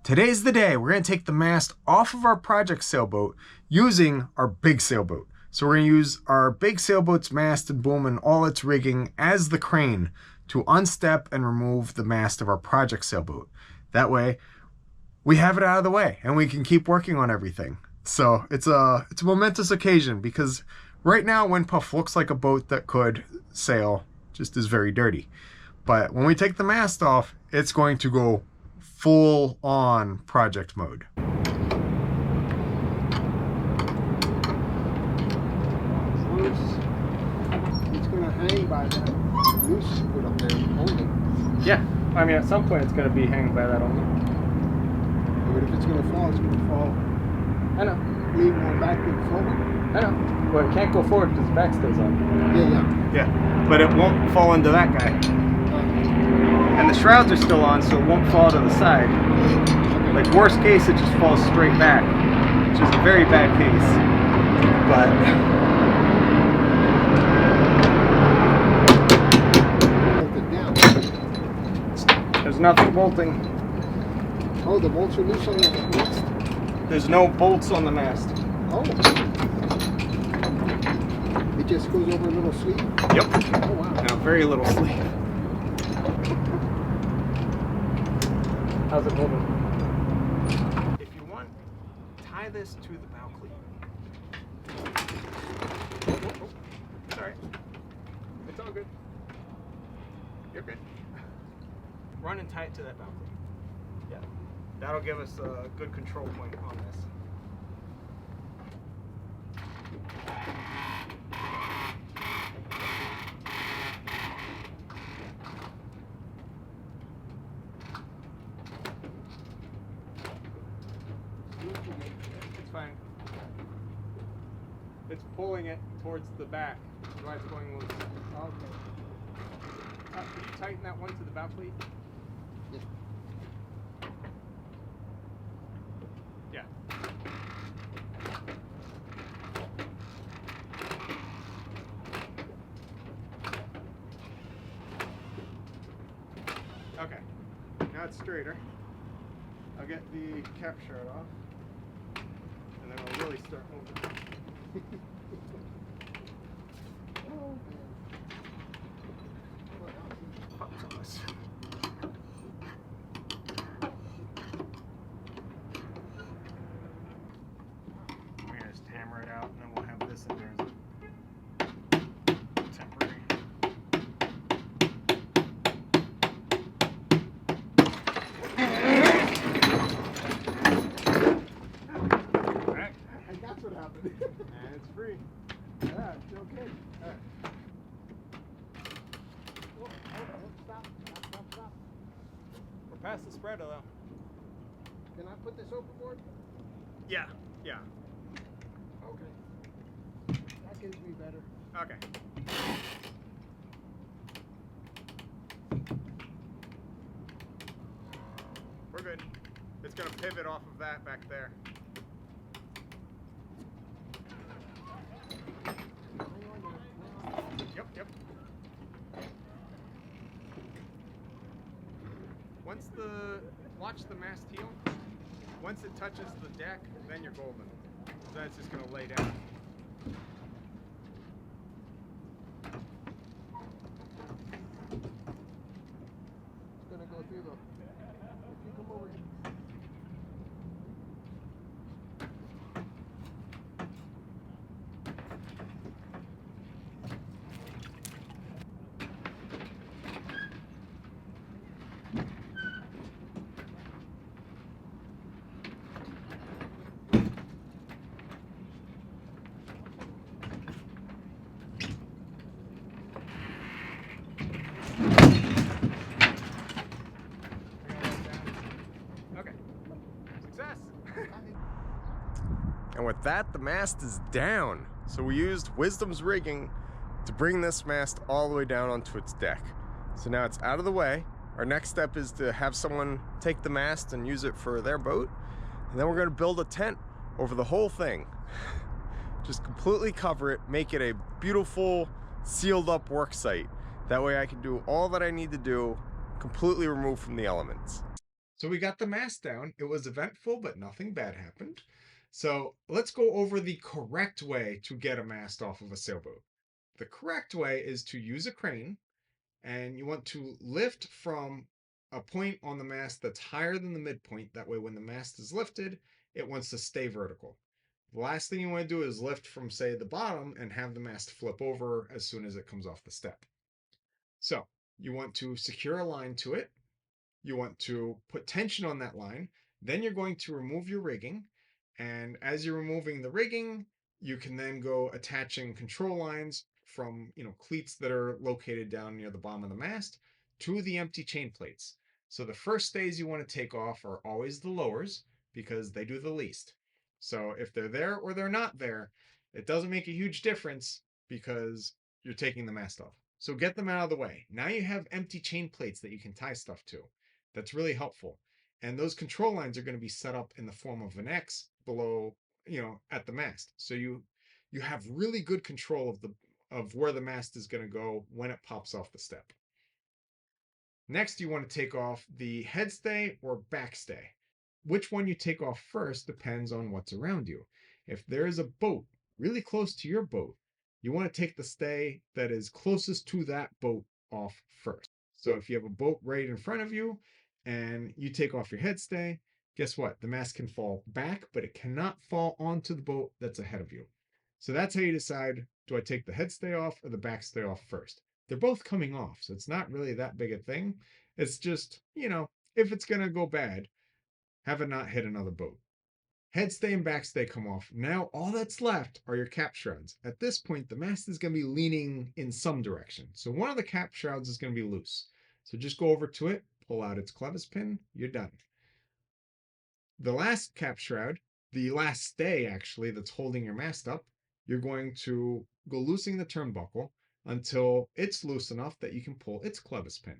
Today's the day. We're going to take the mast off of our project sailboat using our big sailboat. So we're going to use our big sailboat's mast and boom and all its rigging as the crane to unstep and remove the mast of our project sailboat. That way we have it out of the way and we can keep working on everything. So it's a momentous occasion because right now Windpuff looks like a boat that could sail, just is very dirty. But when we take the mast off, it's going to go full on project mode. It's going to hang by that noose you put up there only. Yeah, I mean at some point it's going to be hanging by that only. But if it's going to fall, it's going to fall. I know. Lean more back than forward. I know. Well, it can't go forward because the back stays on. Yeah. Yeah, but it won't fall into that guy. And the shrouds are still on, so it won't fall to the side. Okay. Like worst case, it just falls straight back, which is a very bad case. But Bolt it down. there's nothing bolting. Oh, the bolts are loose on the mast? There's no bolts on the mast. Oh. It just goes over a little sleeve? Yep. Oh, wow. Now, very little sleeve. How's it moving? If you want, tie this to the bow cleat. Oh, it's alright. It's all good. You're good. Run and tie it to that bow cleat. Yeah. That'll give us a good control point on this. It's fine. It's pulling it towards the back, which is why it's going loose. Okay. Could you tighten that one to the bow cleat? Yeah. Yeah. Okay. Now it's straighter. I'll get the cap shroud off. And then I'll really start moving. Oh, Pops on this. We're gonna just hammer it out, and then we'll have this in there as a temporary. Alright. and that's what happened. And it's free. Yeah, it's okay. Alright. Oh, stop. We're past the spreader though. Can I put this overboard? Yeah, yeah. Okay. That gives me better. Okay. We're good. It's gonna pivot off of that back there. Yep. Watch the mast heel. Once it touches the deck, then you're golden. Then it's just gonna lay down. It's gonna go through the. If you come over here. And with that, the mast is down. So we used Wisdom's rigging to bring this mast all the way down onto its deck. So now it's out of the way. Our next step is to have someone take the mast and use it for their boat. And then we're gonna build a tent over the whole thing. Just completely cover it, make it a beautiful, sealed up work site. That way I can do all that I need to do, completely removed from the elements. So we got the mast down. It was eventful, but nothing bad happened. So let's go over the correct way to get a mast off of a sailboat. The correct way is to use a crane, and you want to lift from a point on the mast that's higher than the midpoint. That way, when the mast is lifted, it wants to stay vertical. The last thing you want to do is lift from, say, the bottom and have the mast flip over as soon as it comes off the step. So you want to secure a line to it. You want to put tension on that line. Then you're going to remove your rigging. And as you're removing the rigging, you can then go attaching control lines from, cleats that are located down near the bottom of the mast to the empty chain plates. So the first stays you want to take off are always the lowers because they do the least. So if they're there or they're not there, it doesn't make a huge difference because you're taking the mast off. So get them out of the way. Now you have empty chain plates that you can tie stuff to. That's really helpful. And those control lines are going to be set up in the form of an X below, at the mast. So you have really good control of where the mast is going to go when it pops off the step. Next, you want to take off the headstay or backstay. Which one you take off first depends on what's around you. If there is a boat really close to your boat, you want to take the stay that is closest to that boat off first. So if you have a boat right in front of you and you take off your headstay, guess what? The mast can fall back, but it cannot fall onto the boat that's ahead of you. So that's how you decide, do I take the headstay off or the backstay off first? They're both coming off, so it's not really that big a thing. It's just, if it's going to go bad, have it not hit another boat. Headstay and backstay come off. Now all that's left are your cap shrouds. At this point, the mast is going to be leaning in some direction. So one of the cap shrouds is going to be loose. So just go over to it, pull out its clevis pin, you're done. The last cap shroud, the last stay actually that's holding your mast up, you're going to go loosening the turnbuckle until it's loose enough that you can pull its clevis pin.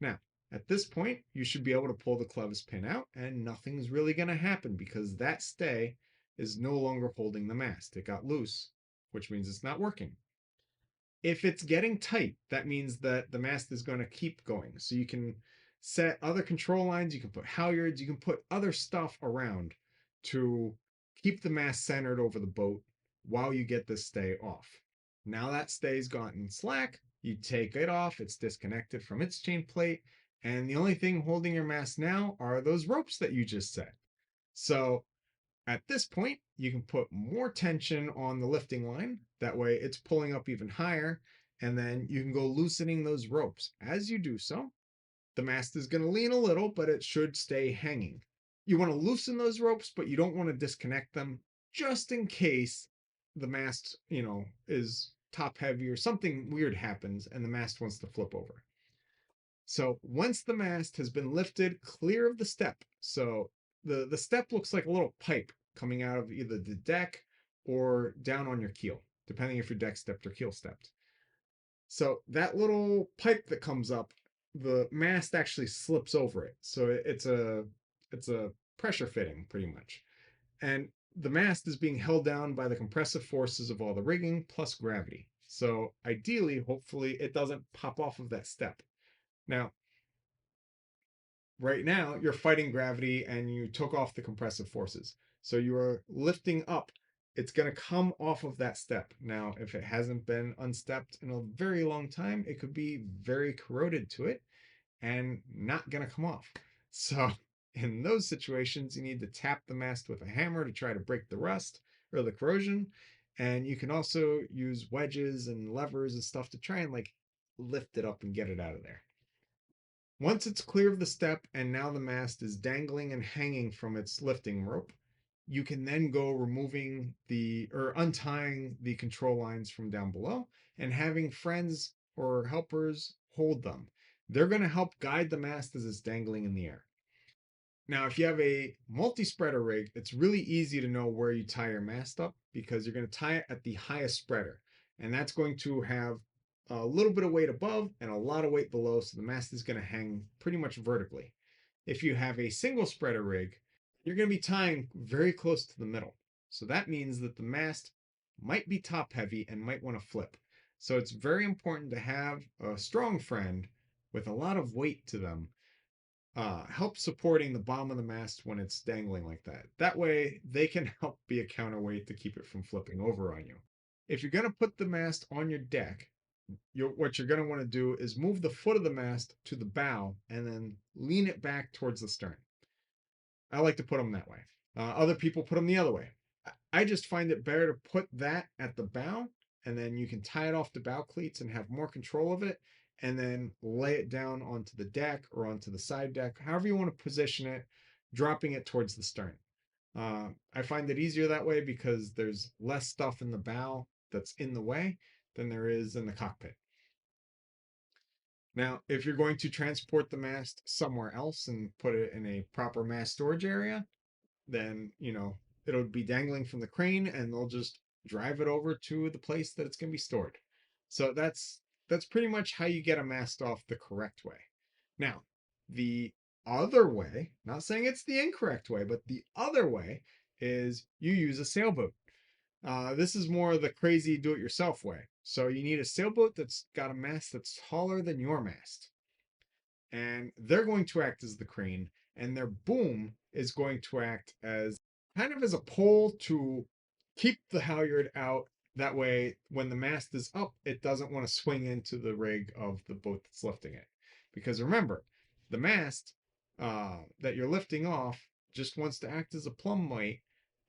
Now, at this point, you should be able to pull the clevis pin out and nothing's really going to happen because that stay is no longer holding the mast. It got loose, which means it's not working. If it's getting tight, that means that the mast is going to keep going. So you can set other control lines, you can put halyards, you can put other stuff around to keep the mast centered over the boat while you get this stay off. Now that stay's gotten slack, you take it off, it's disconnected from its chain plate, and the only thing holding your mast now are those ropes that you just set. So at this point, you can put more tension on the lifting line. That way it's pulling up even higher, and then you can go loosening those ropes. As you do so, the mast is going to lean a little, but it should stay hanging. You want to loosen those ropes, but you don't want to disconnect them just in case the mast, is top heavy or something weird happens and the mast wants to flip over. So once the mast has been lifted clear of the step, so the step looks like a little pipe coming out of either the deck or down on your keel, depending if you're deck stepped or keel stepped. So that little pipe that comes up, the mast actually slips over it. So it's a pressure fitting pretty much. And the mast is being held down by the compressive forces of all the rigging plus gravity. So ideally, hopefully, it doesn't pop off of that step. Now, right now, you're fighting gravity and you took off the compressive forces. So you are lifting up. It's going to come off of that step. Now, if it hasn't been unstepped in a very long time, it could be very corroded to it and not going to come off. So in those situations, you need to tap the mast with a hammer to try to break the rust or the corrosion. And you can also use wedges and levers and stuff to try and lift it up and get it out of there. Once it's clear of the step and now the mast is dangling and hanging from its lifting rope, you can then go removing or untying the control lines from down below and having friends or helpers hold them. They're going to help guide the mast as it's dangling in the air. Now, if you have a multi-spreader rig, it's really easy to know where you tie your mast up because you're going to tie it at the highest spreader. And that's going to have a little bit of weight above and a lot of weight below, so the mast is going to hang pretty much vertically. If you have a single spreader rig, you're going to be tying very close to the middle. So that means that the mast might be top heavy and might want to flip. So it's very important to have a strong friend with a lot of weight to them help supporting the bottom of the mast when it's dangling like that. That way, they can help be a counterweight to keep it from flipping over on you. If you're going to put the mast on your deck, what you're going to want to do is move the foot of the mast to the bow and then lean it back towards the stern. I like to put them that way. Other people put them the other way. I just find it better to put that at the bow, and then you can tie it off the bow cleats and have more control of it, and then lay it down onto the deck or onto the side deck, however you want to position it, dropping it towards the stern. I find it easier that way because there's less stuff in the bow that's in the way than there is in the cockpit. Now, if you're going to transport the mast somewhere else and put it in a proper mast storage area, then, it'll be dangling from the crane and they'll just drive it over to the place that it's going to be stored. So that's pretty much how you get a mast off the correct way. Now, the other way, not saying it's the incorrect way, but the other way is you use a sailboat. This is more the crazy do-it-yourself way. So you need a sailboat that's got a mast that's taller than your mast. And they're going to act as the crane, and their boom is going to act as kind of as a pole to keep the halyard out. That way, when the mast is up, it doesn't want to swing into the rig of the boat that's lifting it. Because remember, the mast that you're lifting off just wants to act as a plumb weight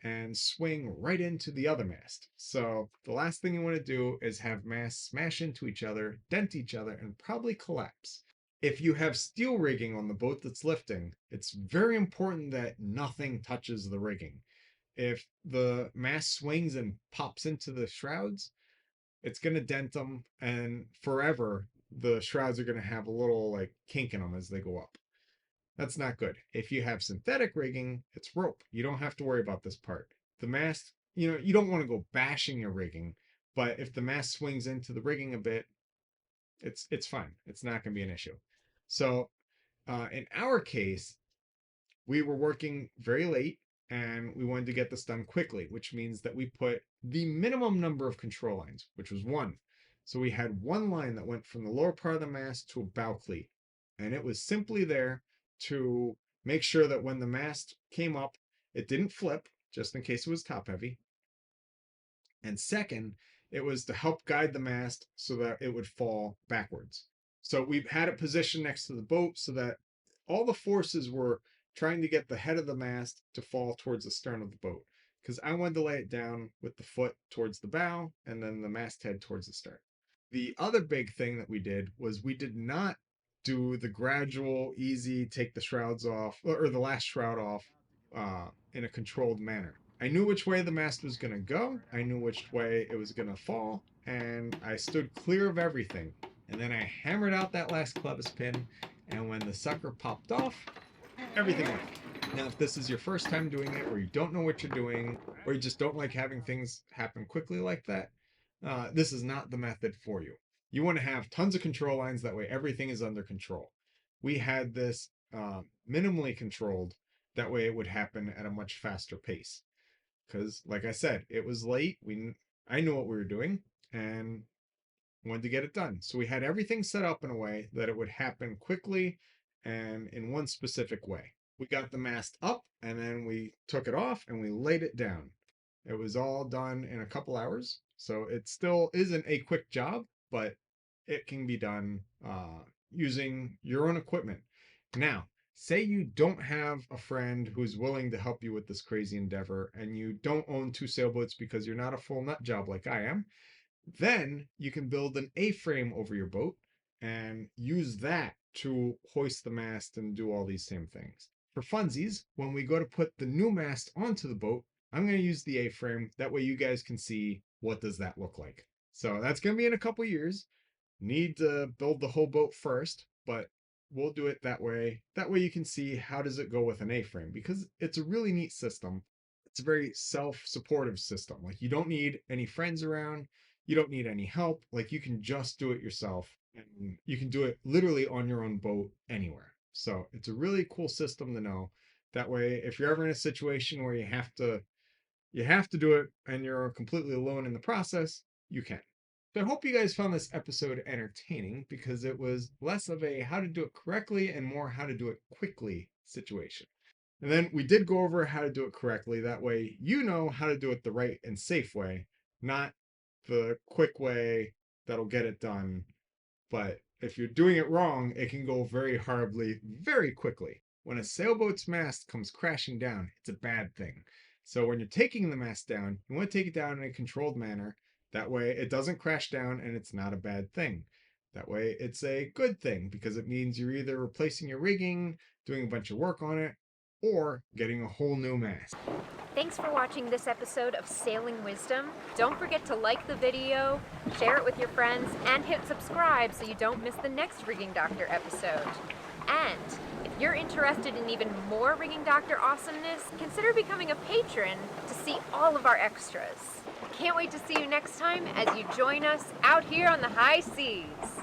and swing right into the other mast. So the last thing you want to do is have masts smash into each other, dent each other, and probably collapse. If you have steel rigging on the boat that's lifting, it's very important that nothing touches the rigging. If the mast swings and pops into the shrouds, it's going to dent them, and forever the shrouds are going to have a little like kink in them as they go up. That's not good. If you have synthetic rigging, it's rope. You don't have to worry about this part. The mast, you don't want to go bashing your rigging, but if the mast swings into the rigging a bit, it's fine. It's not going to be an issue. So in our case, we were working very late and we wanted to get this done quickly, which means that we put the minimum number of control lines, which was one. So we had one line that went from the lower part of the mast to a bow cleat. And it was simply there to make sure that when the mast came up, it didn't flip, just in case it was top heavy. And second, it was to help guide the mast so that it would fall backwards. So we've had it positioned next to the boat so that all the forces were trying to get the head of the mast to fall towards the stern of the boat, because I wanted to lay it down with the foot towards the bow and then the masthead towards the stern. The other big thing that we did was we did not do the gradual, easy, take the shrouds off, or the last shroud off in a controlled manner. I knew which way the mast was going to go, I knew which way it was going to fall, and I stood clear of everything. And then I hammered out that last clevis pin, and when the sucker popped off, everything went. Now, if this is your first time doing it, or you don't know what you're doing, or you just don't like having things happen quickly like that, this is not the method for you. You want to have tons of control lines, that way everything is under control. We had this minimally controlled, that way it would happen at a much faster pace. Because, like I said, it was late. I knew what we were doing and wanted to get it done. So we had everything set up in a way that it would happen quickly and in one specific way. We got the mast up and then we took it off and we laid it down. It was all done in a couple hours. So it still isn't a quick job, but it can be done using your own equipment. Now, say you don't have a friend who's willing to help you with this crazy endeavor and you don't own two sailboats because you're not a full nut job like I am, then you can build an A-frame over your boat and use that to hoist the mast and do all these same things. For funsies, when we go to put the new mast onto the boat, I'm going to use the A-frame. That way you guys can see what does that look like. So that's going to be in a couple years. Need to build the whole boat first, but we'll do it that way. That way you can see how does it go with an A-frame, because it's a really neat system. It's a very self-supportive system. Like, you don't need any friends around. You don't need any help. Like, you can just do it yourself, and you can do it literally on your own boat anywhere. So it's a really cool system to know. That way, if you're ever in a situation where you have to do it and you're completely alone in the process, you can. So I hope you guys found this episode entertaining because it was less of a how to do it correctly and more how to do it quickly situation. And then we did go over how to do it correctly. That way you know how to do it the right and safe way, not the quick way that'll get it done. But if you're doing it wrong, it can go very horribly, very quickly. When a sailboat's mast comes crashing down, it's a bad thing. So when you're taking the mast down, you want to take it down in a controlled manner. That way it doesn't crash down and it's not a bad thing. That way it's a good thing because it means you're either replacing your rigging, doing a bunch of work on it, or getting a whole new mast. Thanks for watching this episode of Sailing Wisdom. Don't forget to like the video, share it with your friends, and hit subscribe so you don't miss the next Rigging Doctor episode. And if you're interested in even more Rigging Doctor awesomeness, consider becoming a patron to see all of our extras. Can't wait to see you next time as you join us out here on the high seas.